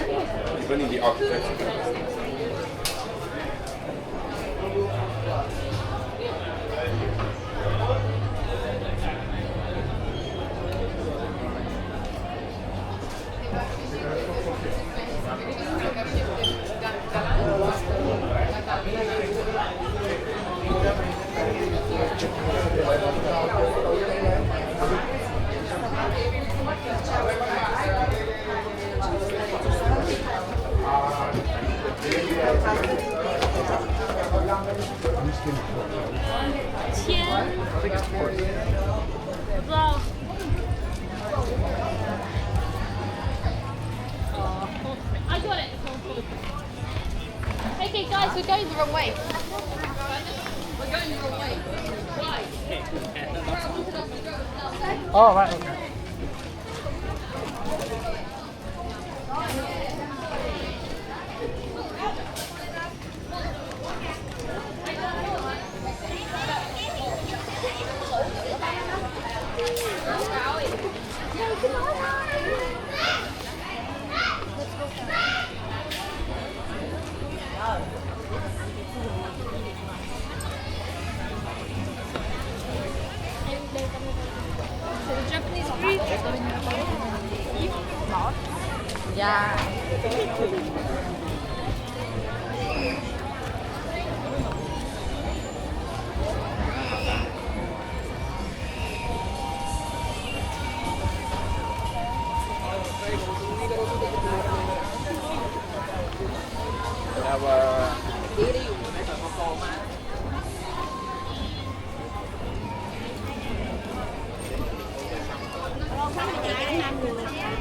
Ik ben niet die architect. Wow. I got it. Okay, guys, we're going the wrong way. We're going the wrong way. Why? Oh, right, okay. So the Japanese food. Dạ.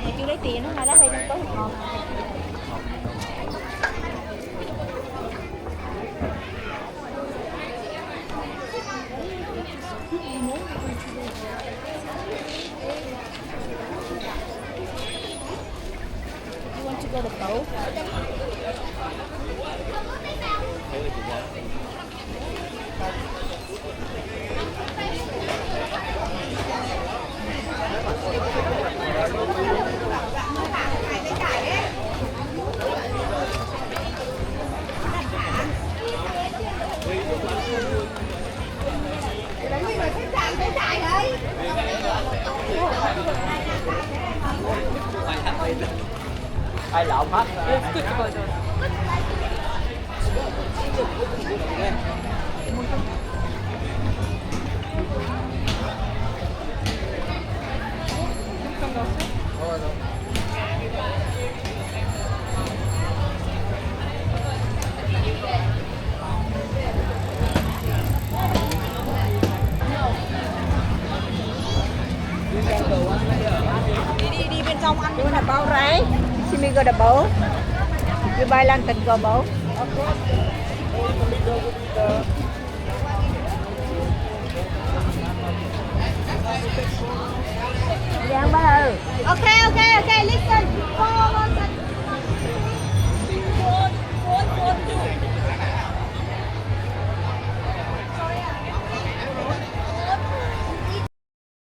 Mà chưa lấy tiền nó mai đó hay đang tối ngon. You want to go to boat? Ai lộn hết. Đi bên trong ăn. You want a boat right? Should we go to boat? You buy land and go boat?